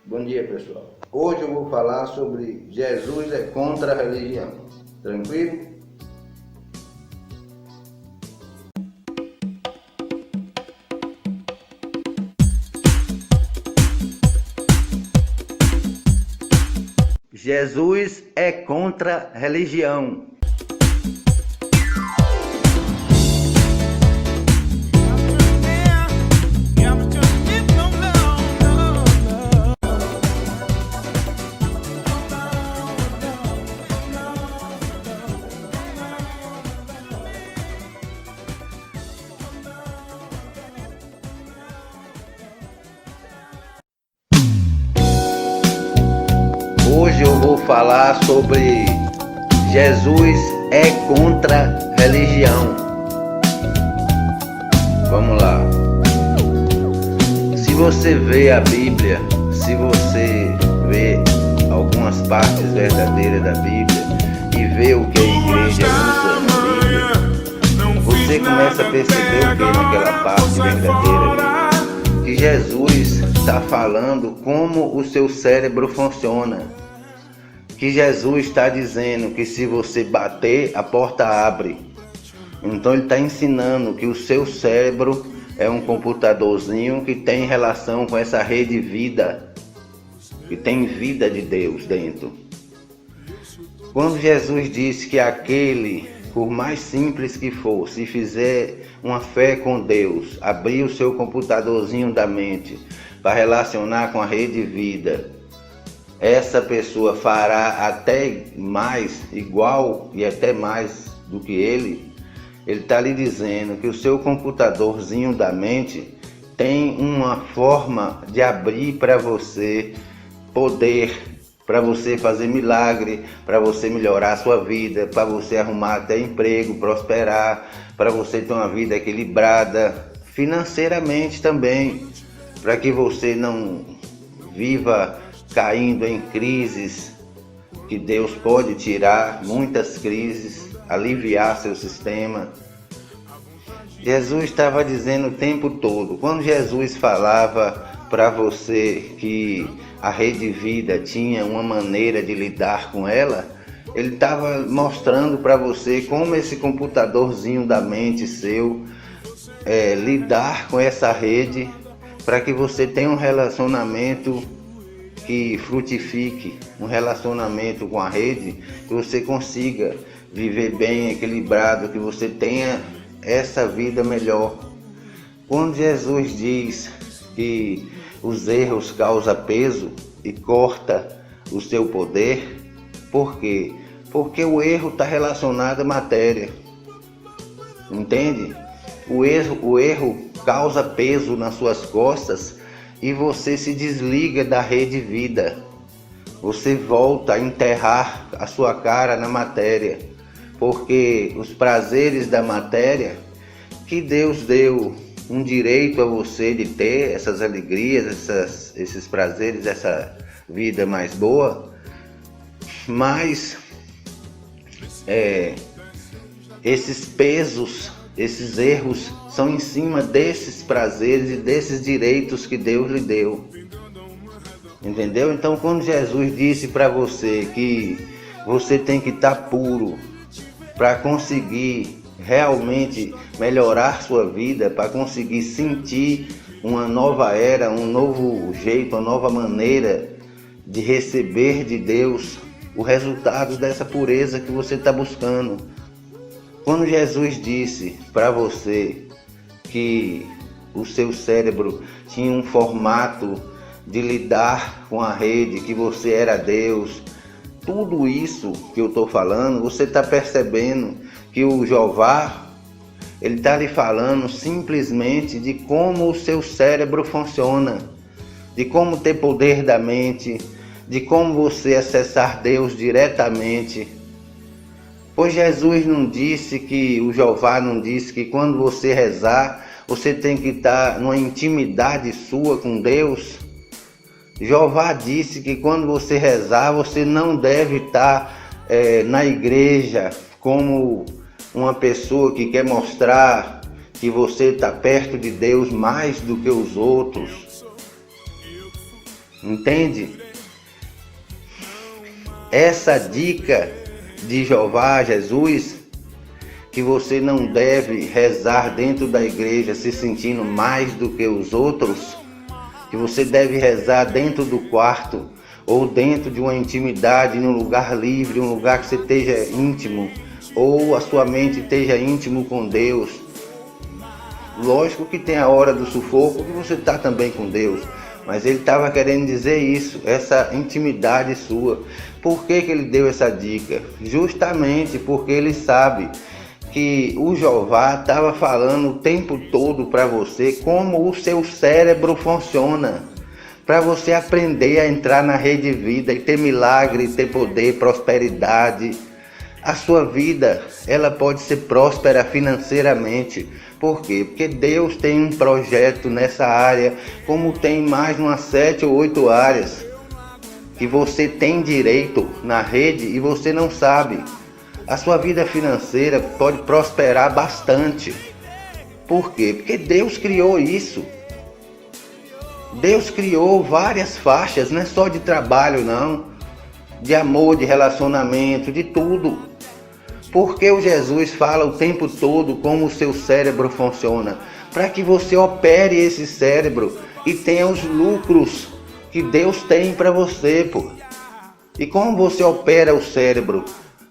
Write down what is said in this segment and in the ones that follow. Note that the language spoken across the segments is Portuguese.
Bom dia, pessoal. Hoje eu vou falar sobre Jesus é contra a religião. Tranquilo? Jesus é contra a religião. Hoje eu vou falar sobre Jesus é contra a religião. Vamos lá. Se você vê a Bíblia, se você vê algumas partes verdadeiras da Bíblia e vê o que a igreja usa na Bíblia, você começa a perceber o que naquela parte verdadeira ali, que Jesus está falando como o seu cérebro funciona. Que Jesus está dizendo que se você bater, a porta abre. Então ele está ensinando que o seu cérebro é um computadorzinho que tem relação com essa rede vida, que tem vida de Deus dentro. Quando Jesus disse que aquele, por mais simples que for, se fizer uma fé com Deus, abrir o seu computadorzinho da mente para relacionar com a rede vida, essa pessoa fará até mais, igual e até mais do que ele. Ele está lhe dizendo que o seu computadorzinho da mente tem uma forma de abrir para você poder, para você fazer milagre, para você melhorar a sua vida, para você arrumar até emprego, prosperar, para você ter uma vida equilibrada, financeiramente também, para que você não viva caindo em crises, que Deus pode tirar muitas crises, aliviar seu sistema. Jesus estava dizendo o tempo todo, quando Jesus falava para você que a rede vida tinha uma maneira de lidar com ela, ele estava mostrando para você como esse computadorzinho da mente seu lidar com essa rede, para que você tenha um relacionamento que frutifique, um relacionamento com a rede, que você consiga viver bem, equilibrado, que você tenha essa vida melhor. Quando Jesus diz que os erros causam peso e corta o seu poder, por quê? Porque o erro está relacionado à matéria, entende? O erro causa peso nas suas costas e você se desliga da rede vida. Você volta a enterrar a sua cara na matéria, porque os prazeres da matéria, que Deus deu um direito a você de ter essas alegrias, esses prazeres, essa vida mais boa, mas esses pesos, esses erros são em cima desses prazeres e desses direitos que Deus lhe deu. Entendeu? Então quando Jesus disse para você que você tem que estar puro para conseguir realmente melhorar sua vida, para conseguir sentir uma nova era, um novo jeito, uma nova maneira de receber de Deus o resultado dessa pureza que você está buscando. Quando Jesus disse para você que o seu cérebro tinha um formato de lidar com a rede, que você era Deus, tudo isso que eu estou falando, você está percebendo que o Jeová, ele está lhe falando simplesmente de como o seu cérebro funciona, de como ter poder da mente, de como você acessar Deus diretamente. Pois Jesus não disse que, o Jeová não disse que quando você rezar, você tem que estar numa intimidade sua com Deus. Jeová disse que quando você rezar, você não deve estar na igreja como uma pessoa que quer mostrar que você está perto de Deus mais do que os outros. Entende? Essa dica de Jeová, Jesus, que você não deve rezar dentro da igreja se sentindo mais do que os outros, que você deve rezar dentro do quarto ou dentro de uma intimidade, num lugar livre, um lugar que você esteja íntimo, ou a sua mente esteja íntimo com Deus. Lógico que tem a hora do sufoco que você está também com Deus, mas ele estava querendo dizer isso, essa intimidade sua. Por que ele deu essa dica? Justamente porque ele sabe que o Jeová estava falando o tempo todo para você como o seu cérebro funciona, para você aprender a entrar na rede de vida e ter milagre, ter poder, prosperidade. A sua vida, ela pode ser próspera financeiramente. Por quê? Porque Deus tem um projeto nessa área, como tem mais umas 7 ou 8 áreas que você tem direito na rede e você não sabe. A sua vida financeira pode prosperar bastante. Por quê? Porque Deus criou isso. Deus criou várias faixas, não é só de trabalho não, de amor, de relacionamento, de tudo. Porque o Jesus fala o tempo todo como o seu cérebro funciona, para que você opere esse cérebro e tenha os lucros que Deus tem para você, pô. E como você opera o cérebro?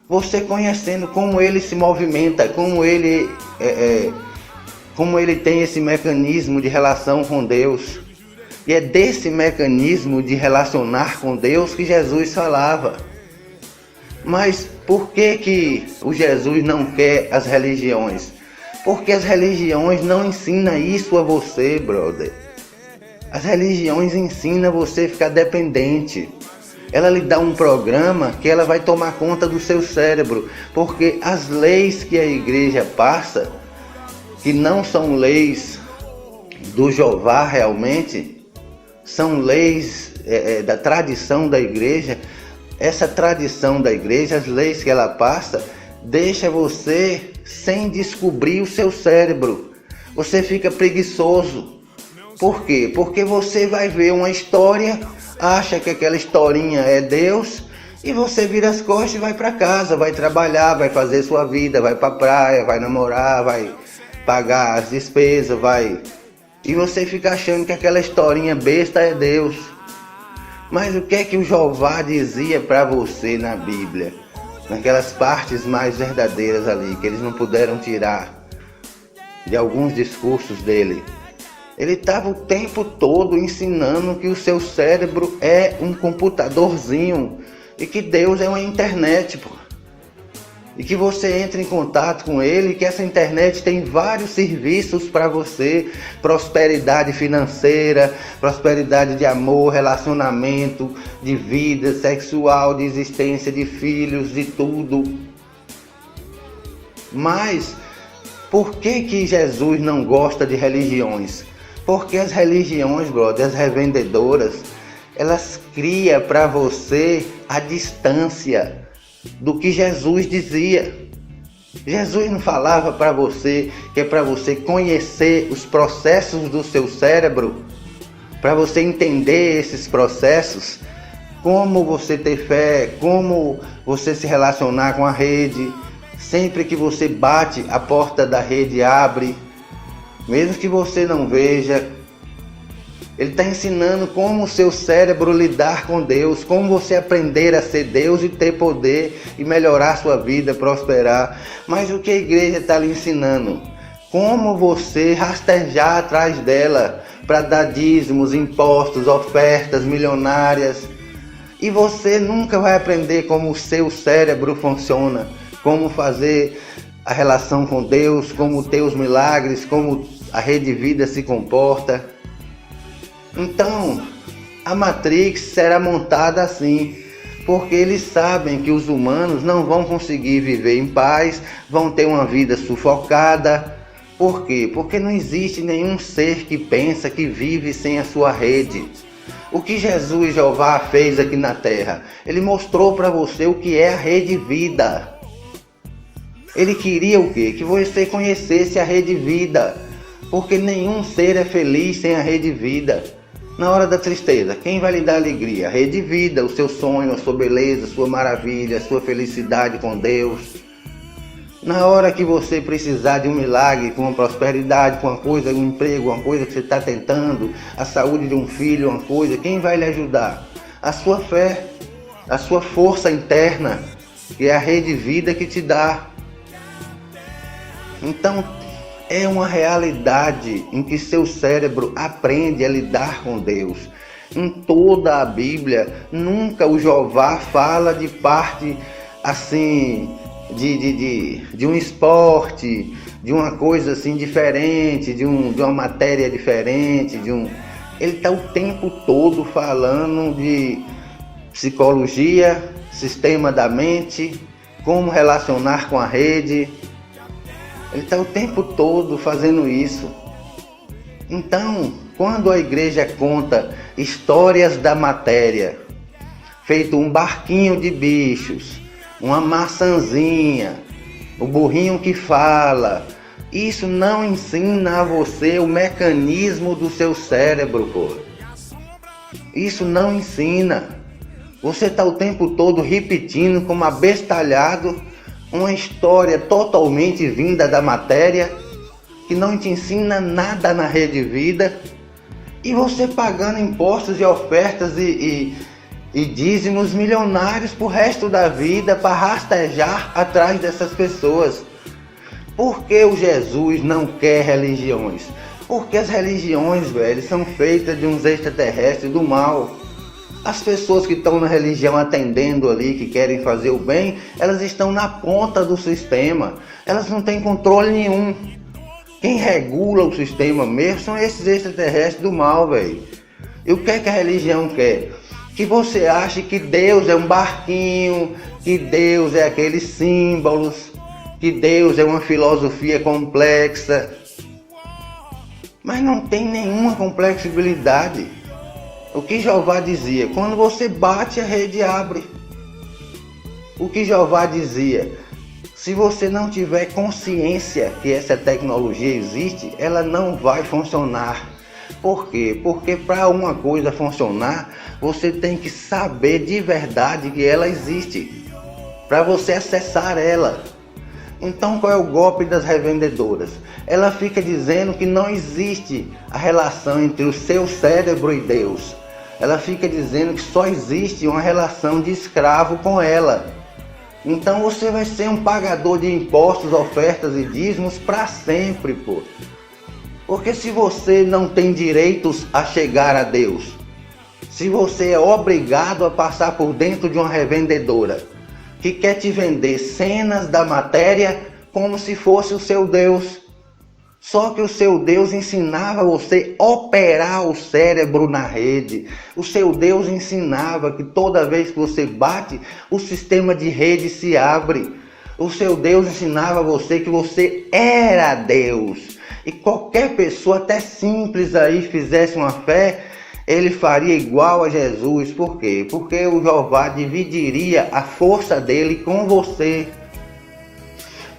Você conhecendo como ele se movimenta, como ele tem esse mecanismo de relação com Deus. E é desse mecanismo de relacionar com Deus que Jesus falava. Mas por que o Jesus não quer as religiões? Porque as religiões não ensinam isso a você, brother. As religiões ensinam você a ficar dependente. Ela lhe dá um programa que ela vai tomar conta do seu cérebro. Porque as leis que a igreja passa, que não são leis do Jeová realmente, são leis da tradição da igreja. Essa tradição da igreja, as leis que ela passa, deixa você sem descobrir o seu cérebro. Você fica preguiçoso. Por quê? Porque você vai ver uma história, acha que aquela historinha é Deus, e você vira as costas e vai para casa, vai trabalhar, vai fazer sua vida, vai para praia, vai namorar, vai pagar as despesas, vai... E você fica achando que aquela historinha besta é Deus. Mas o que é que o Jeová dizia para você na Bíblia? Naquelas partes mais verdadeiras ali, que eles não puderam tirar de alguns discursos dele. Ele estava o tempo todo ensinando que o seu cérebro é um computadorzinho e que Deus é uma internet, pô. E que você entre em contato com ele, que essa internet tem vários serviços para você, prosperidade financeira, prosperidade de amor, relacionamento, de vida sexual, de existência de filhos, de tudo. Mas por que Jesus não gosta de religiões? Porque as religiões, brother, as revendedoras, elas criam para você a distância do que Jesus dizia. Jesus não falava para você que é para você conhecer os processos do seu cérebro, para você entender esses processos, como você ter fé, como você se relacionar com a rede. Sempre que você bate, a porta da rede abre, mesmo que você não veja. Ele está ensinando como o seu cérebro lidar com Deus, como você aprender a ser Deus e ter poder e melhorar a sua vida, prosperar. Mas o que a igreja está lhe ensinando? Como você rastejar atrás dela para dar dízimos, impostos, ofertas milionárias. E você nunca vai aprender como o seu cérebro funciona, como fazer a relação com Deus, como ter os milagres, como a rede de vida se comporta. Então, a Matrix será montada assim, porque eles sabem que os humanos não vão conseguir viver em paz, vão ter uma vida sufocada. Por quê? Porque não existe nenhum ser que pensa que vive sem a sua rede. O que Jesus Jeová fez aqui na Terra? Ele mostrou para você o que é a rede vida. Ele queria o quê? Que você conhecesse a rede vida, porque nenhum ser é feliz sem a rede vida. Na hora da tristeza, quem vai lhe dar alegria? A rede vida, o seu sonho, a sua beleza, a sua maravilha, a sua felicidade com Deus. Na hora que você precisar de um milagre, com uma prosperidade, com uma coisa, um emprego, uma coisa que você está tentando, a saúde de um filho, uma coisa, quem vai lhe ajudar? A sua fé, a sua força interna, que é a rede vida que te dá. Então, é uma realidade em que seu cérebro aprende a lidar com Deus. Em toda a Bíblia, nunca o Jeová fala de parte assim, de um esporte, de uma coisa assim diferente, de uma matéria diferente, Ele está o tempo todo falando de psicologia, sistema da mente, como relacionar com a rede. Ele está o tempo todo fazendo isso. Então, quando a igreja conta histórias da matéria, feito um barquinho de bichos, uma maçãzinha, o burrinho que fala, isso não ensina a você o mecanismo do seu cérebro, pô. Isso não ensina. Você está o tempo todo repetindo como abestalhado uma história totalmente vinda da matéria, que não te ensina nada na rede vida, e você pagando impostos e ofertas e dízimos milionários pro resto da vida para rastejar atrás dessas pessoas. Por que o Jesus não quer religiões? Porque as religiões, velho, são feitas de uns extraterrestres do mal. As pessoas que estão na religião atendendo ali, que querem fazer o bem, elas estão na ponta do sistema. Elas não têm controle nenhum. Quem regula o sistema mesmo são esses extraterrestres do mal, velho. E o que é que a religião quer? Que você ache que Deus é um barquinho, que Deus é aqueles símbolos, que Deus é uma filosofia complexa. Mas não tem nenhuma complexibilidade. O que Jeová dizia? Quando você bate, a rede abre. O que Jeová dizia? Se você não tiver consciência que essa tecnologia existe, ela não vai funcionar. Por quê? Porque para uma coisa funcionar, você tem que saber de verdade que ela existe, para você acessar ela. Então, qual é o golpe das revendedoras? Ela fica dizendo que não existe a relação entre o seu cérebro e Deus. Ela fica dizendo que só existe uma relação de escravo com ela. Então você vai ser um pagador de impostos, ofertas e dízimos para sempre, pô. Porque se você não tem direitos a chegar a Deus, se você é obrigado a passar por dentro de uma revendedora que quer te vender cenas da matéria como se fosse o seu Deus, só que o seu Deus ensinava você a operar o cérebro na rede. O seu Deus ensinava que toda vez que você bate, o sistema de rede se abre. O seu Deus ensinava você que você era Deus. E qualquer pessoa, até simples aí, fizesse uma fé, ele faria igual a Jesus. Por quê? Porque o Jeová dividiria a força dele com você.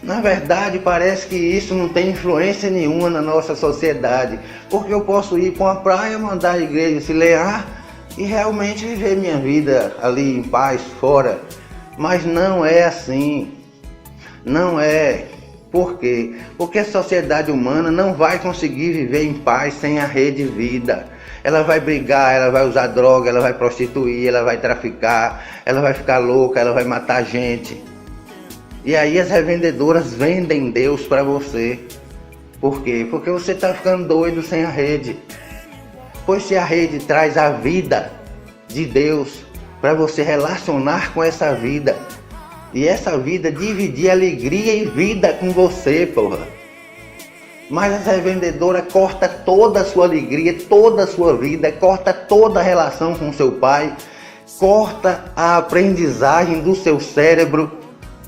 Na verdade, parece que isso não tem influência nenhuma na nossa sociedade, porque eu posso ir para uma praia, mandar a igreja se lear e realmente viver minha vida ali em paz, fora. Mas não é assim. Não é. Por quê? Porque a sociedade humana não vai conseguir viver em paz sem a rede vida. Ela vai brigar, ela vai usar droga, ela vai prostituir, ela vai traficar, ela vai ficar louca, ela vai matar gente. E aí as revendedoras vendem Deus para você. Por quê? Porque você está ficando doido sem a rede. Pois se a rede traz a vida de Deus para você relacionar com essa vida, e essa vida dividir alegria e vida com você, porra. Mas as revendedoras corta toda a sua alegria, toda a sua vida, corta toda a relação com seu pai, corta a aprendizagem do seu cérebro,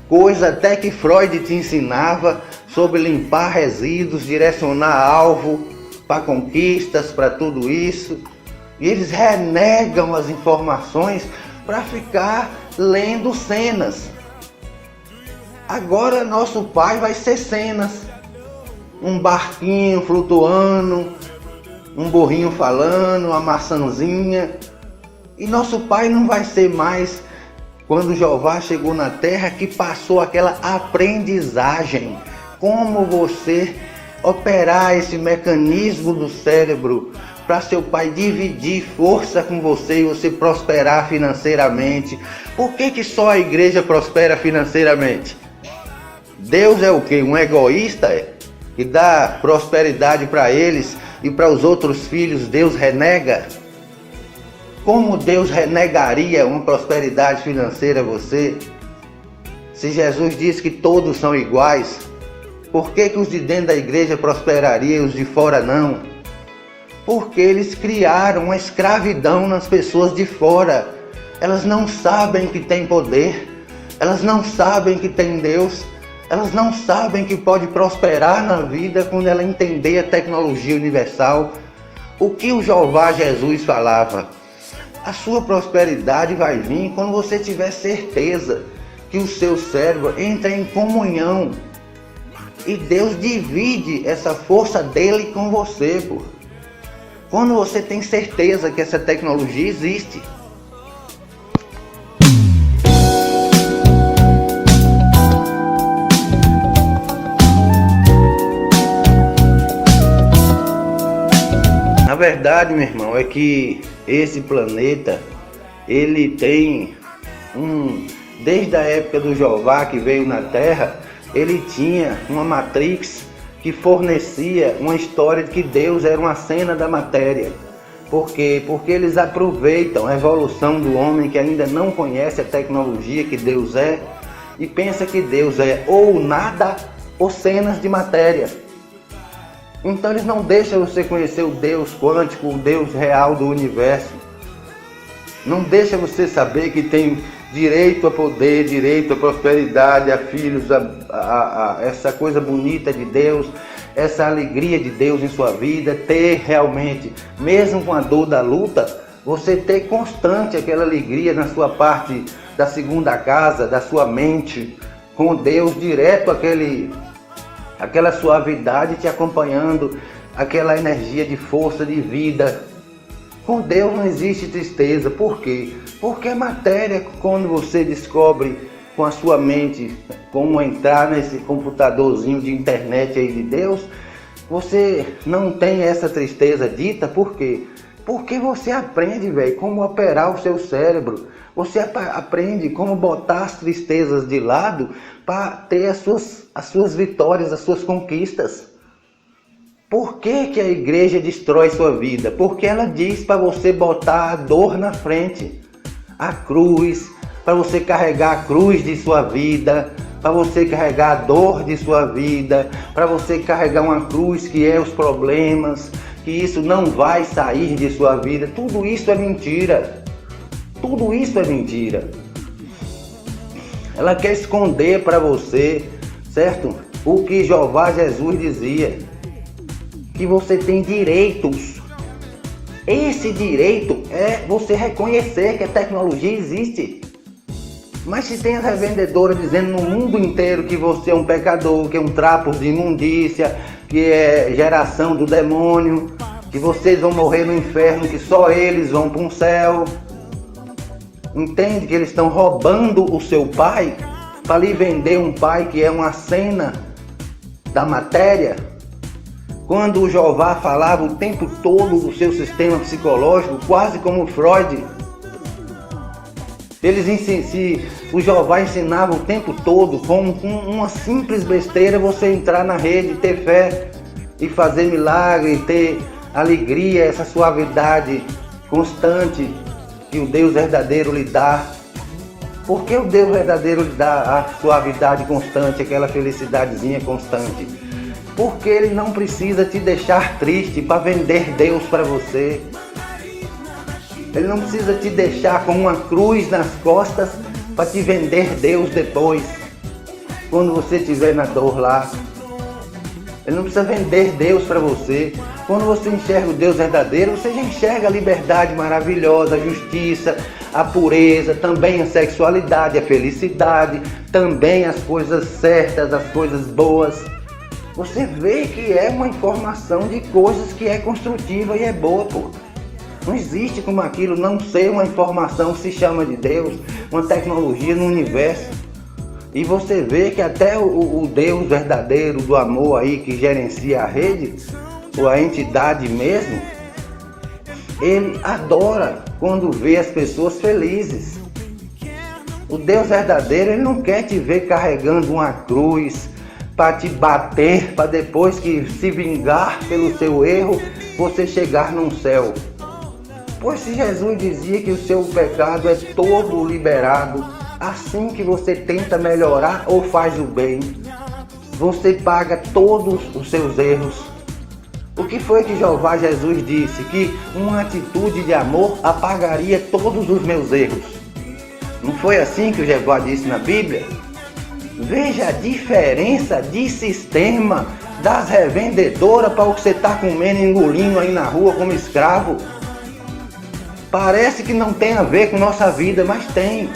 coisa até que Freud te ensinava sobre limpar resíduos, direcionar alvo para conquistas, para tudo isso. E eles renegam as informações para ficar lendo cenas. Agora nosso pai vai ser cenas. Um barquinho flutuando, um burrinho falando, uma maçãzinha. E nosso pai não vai ser mais, quando Jeová chegou na terra, que passou aquela aprendizagem. Como você operar esse mecanismo do cérebro para seu pai dividir força com você e você prosperar financeiramente. Por que só a igreja prospera financeiramente? Deus é o quê? Um egoísta? Que dá prosperidade para eles e para os outros filhos Deus renega? Como Deus renegaria uma prosperidade financeira a você? Se Jesus diz que todos são iguais, por que os de dentro da igreja prosperariam e os de fora não? Porque eles criaram uma escravidão nas pessoas de fora. Elas não sabem que tem poder, elas não sabem que tem Deus, elas não sabem que pode prosperar na vida quando ela entender a tecnologia universal. O que o Jeová Jesus falava? A sua prosperidade vai vir quando você tiver certeza que o seu cérebro entra em comunhão e Deus divide essa força dele com você, pô. Quando você tem certeza que essa tecnologia existe. Na verdade, meu irmão, é que esse planeta, ele tem desde a época do Jeová que veio na Terra, ele tinha uma matrix que fornecia uma história de que Deus era uma cena da matéria. Por quê? Porque eles aproveitam a evolução do homem que ainda não conhece a tecnologia que Deus é e pensa que Deus é ou nada ou cenas de matéria. Então eles não deixam você conhecer o Deus quântico, o Deus real do universo. Não deixa você saber que tem direito a poder, direito a prosperidade, a filhos, a essa coisa bonita de Deus, essa alegria de Deus em sua vida, ter realmente, mesmo com a dor da luta, você ter constante aquela alegria na sua parte da segunda casa, da sua mente, com Deus direto, aquela suavidade te acompanhando, aquela energia de força, de vida. Com Deus não existe tristeza. Por quê? Porque a matéria, quando você descobre com a sua mente como entrar nesse computadorzinho de internet aí de Deus, você não tem essa tristeza dita. Por quê? Porque você aprende, velho, como operar o seu cérebro. Você aprende como botar as tristezas de lado para ter as suas vitórias, as suas conquistas. Por que a igreja destrói sua vida? Porque ela diz para você botar a dor na frente, a cruz, para você carregar a cruz de sua vida, para você carregar a dor de sua vida, para você carregar uma cruz que é os problemas, que isso não vai sair de sua vida. Tudo isso é mentira. Tudo isso é mentira. Ela quer esconder para você, certo? O que Jeová Jesus dizia. Que você tem direitos. Esse direito é você reconhecer que a tecnologia existe. Mas se tem as revendedoras dizendo no mundo inteiro que você é um pecador, que é um trapo de imundícia, que é geração do demônio, que vocês vão morrer no inferno, que só eles vão para um céu. Entende que eles estão roubando o seu pai para lhe vender um pai que é uma cena da matéria? Quando o Jeová falava o tempo todo do seu sistema psicológico, quase como Freud, o Jeová ensinava o tempo todo, com uma simples besteira, você entrar na rede, ter fé e fazer milagre, ter alegria, essa suavidade constante que o Deus verdadeiro lhe dá. Por que o Deus verdadeiro lhe dá a suavidade constante, aquela felicidadezinha constante? Porque ele não precisa te deixar triste para vender Deus para você. Ele não precisa te deixar com uma cruz nas costas para te vender Deus depois, quando você estiver na dor lá. Ele não precisa vender Deus para você. Quando você enxerga o Deus verdadeiro, você já enxerga a liberdade maravilhosa, a justiça, a pureza, também a sexualidade, a felicidade, também as coisas certas, as coisas boas. Você vê que é uma informação de coisas que é construtiva e é boa, pô. Não existe como aquilo não ser uma informação que se chama de Deus, uma tecnologia no universo. E você vê que até o Deus verdadeiro do amor aí que gerencia a rede, ou a entidade mesmo, ele adora quando vê as pessoas felizes. O Deus verdadeiro, ele não quer te ver carregando uma cruz para te bater, para depois que se vingar pelo seu erro, você chegar num céu. Pois se Jesus dizia que o seu pecado é todo liberado, assim que você tenta melhorar ou faz o bem, você paga todos os seus erros. O que foi que Jeová Jesus disse? Que uma atitude de amor apagaria todos os meus erros. Não foi assim que o Jeová disse na Bíblia? Veja a diferença de sistema das revendedoras para o que você está comendo e engolindo aí na rua como escravo. Parece que não tem a ver com nossa vida, mas tem.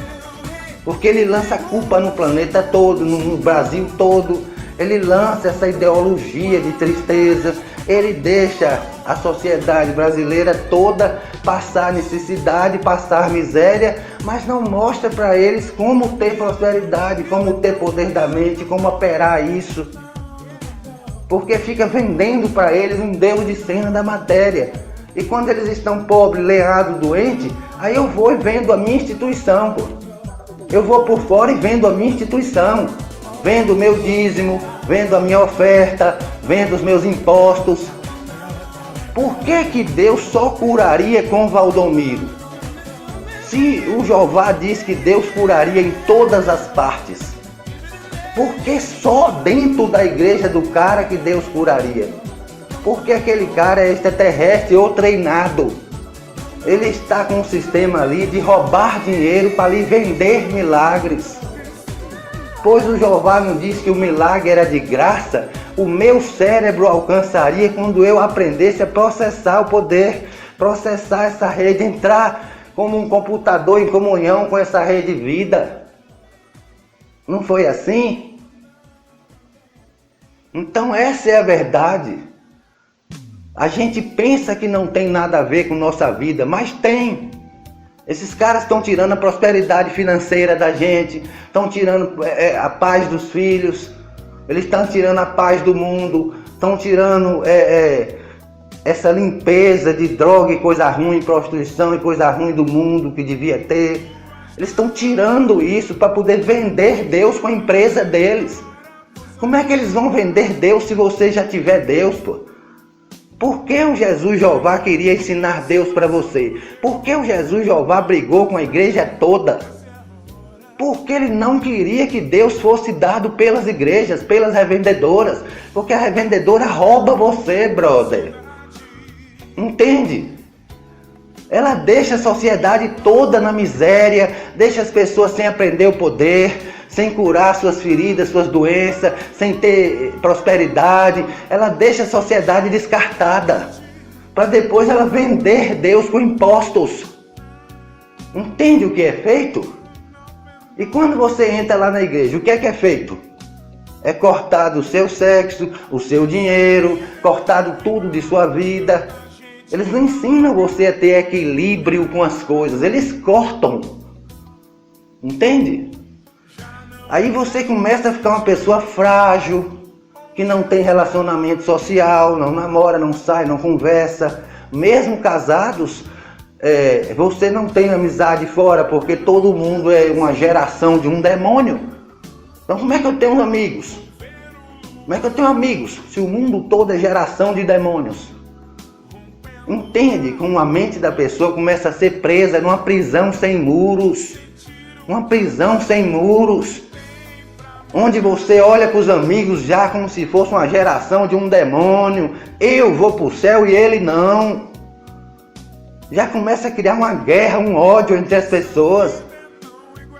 Porque ele lança culpa no planeta todo, no Brasil todo. Ele lança essa ideologia de tristeza. Ele deixa a sociedade brasileira toda passar necessidade, passar miséria, mas não mostra para eles como ter prosperidade, como ter poder da mente, como operar isso. Porque fica vendendo para eles um Deus de cena da matéria. E quando eles estão pobres, leados, doentes, aí eu vou e vendo a minha instituição, pô. Eu vou por fora e vendo a minha instituição. Vendo o meu dízimo, vendo a minha oferta, vendo os meus impostos. Por que Deus só curaria com Valdomiro? Se o Jeová diz que Deus curaria em todas as partes, por que só dentro da igreja do cara que Deus curaria? Porque aquele cara é extraterrestre ou treinado. Ele está com um sistema ali de roubar dinheiro para lhe vender milagres. Pois o Jeová não disse que o milagre era de graça, o meu cérebro alcançaria quando eu aprendesse a processar o poder, processar essa rede, entrar como um computador em comunhão com essa rede de vida. Não foi assim? Então essa é a verdade. A gente pensa que não tem nada a ver com nossa vida, mas tem. Esses caras estão tirando a prosperidade financeira da gente, estão tirando a paz dos filhos, eles estão tirando a paz do mundo, estão tirando essa limpeza de droga e coisa ruim, prostituição e coisa ruim do mundo que devia ter. Eles estão tirando isso para poder vender Deus com a empresa deles. Como é que eles vão vender Deus se você já tiver Deus, pô? Por que o Jesus Jeová queria ensinar Deus para você? Por que o Jesus Jeová brigou com a igreja toda? Porque ele não queria que Deus fosse dado pelas igrejas, pelas revendedoras. Porque a revendedora rouba você, brother. Entende? Ela deixa a sociedade toda na miséria, deixa as pessoas sem aprender o poder, sem curar suas feridas, suas doenças, sem ter prosperidade. Ela deixa a sociedade descartada, para depois ela vender Deus com impostos. Entende o que é feito? E quando você entra lá na igreja, o que é feito? É cortado o seu sexo, o seu dinheiro, cortado tudo de sua vida. Eles não ensinam você a ter equilíbrio com as coisas, eles cortam. Entende? Aí você começa a ficar uma pessoa frágil, que não tem relacionamento social, não namora, não sai, não conversa. Mesmo casados, você não tem amizade fora, porque todo mundo é uma geração de um demônio. Então como é que eu tenho amigos? Como é que eu tenho amigos se o mundo todo é geração de demônios? Entende como a mente da pessoa começa a ser presa numa prisão sem muros. Uma prisão sem muros. Onde você olha para os amigos já como se fosse uma geração de um demônio. Eu vou para o céu e ele não. Já começa a criar uma guerra, um ódio entre as pessoas.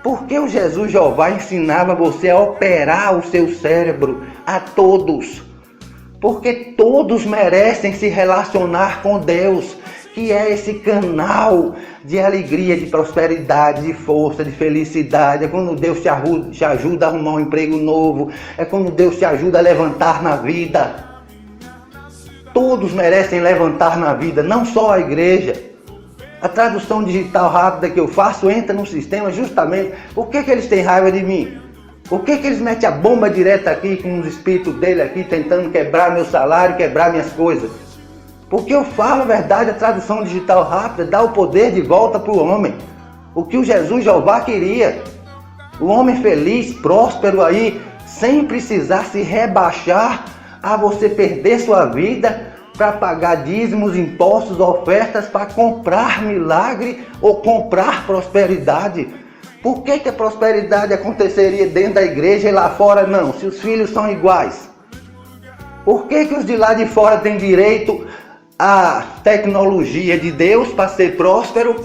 Por que o Jesus Jeová ensinava você a operar o seu cérebro a todos? Porque todos merecem se relacionar com Deus. que é esse canal de alegria, de prosperidade, de força, de felicidade. É quando Deus te ajuda a arrumar um emprego novo, é quando Deus te ajuda a levantar na vida. Todos merecem levantar na vida, não só a igreja. A tradução digital rápida que eu faço entra no sistema justamente. Por que eles têm raiva de mim? Por que eles metem a bomba direta aqui com os espíritos dele aqui tentando quebrar meu salário, quebrar minhas coisas? Porque eu falo a verdade, a tradução digital rápida dá o poder de volta para o homem. O que o Jesus Jeová queria. O homem feliz, próspero aí, sem precisar se rebaixar a você perder sua vida para pagar dízimos, impostos, ofertas, para comprar milagre ou comprar prosperidade. Por que a prosperidade aconteceria dentro da igreja e lá fora não, se os filhos são iguais? Por que os de lá de fora têm direito à tecnologia de Deus para ser próspero?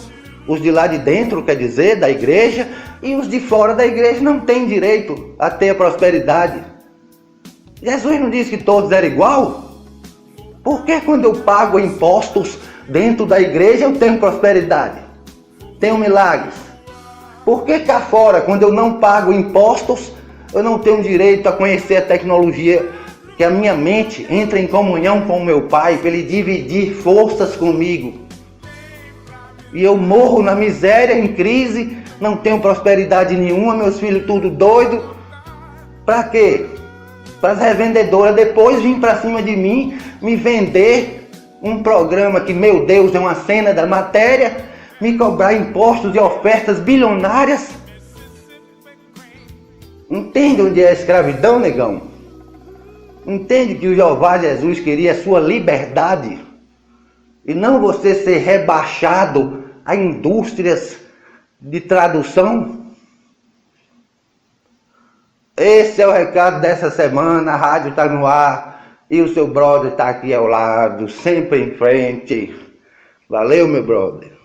Os de lá de dentro, quer dizer, da igreja, e os de fora da igreja não têm direito a ter a prosperidade. Jesus não disse que todos eram igual? Por que quando eu pago impostos dentro da igreja eu tenho prosperidade? Tenho milagres? Por que cá fora, quando eu não pago impostos, eu não tenho direito a conhecer a tecnologia, que a minha mente entra em comunhão com o meu Pai, para Ele dividir forças comigo? E eu morro na miséria, em crise, não tenho prosperidade nenhuma, meus filhos tudo doido. Para quê? Para as revendedoras depois vir para cima de mim, me vender um programa que, meu Deus, é uma cena da matéria, me cobrar impostos e ofertas bilionárias. Entende onde é a escravidão, negão? Entende que o Jeová Jesus queria a sua liberdade e não você ser rebaixado a indústrias de tradução? Esse é o recado dessa semana. A rádio está no ar e o seu brother está aqui ao lado, sempre em frente. Valeu, meu brother.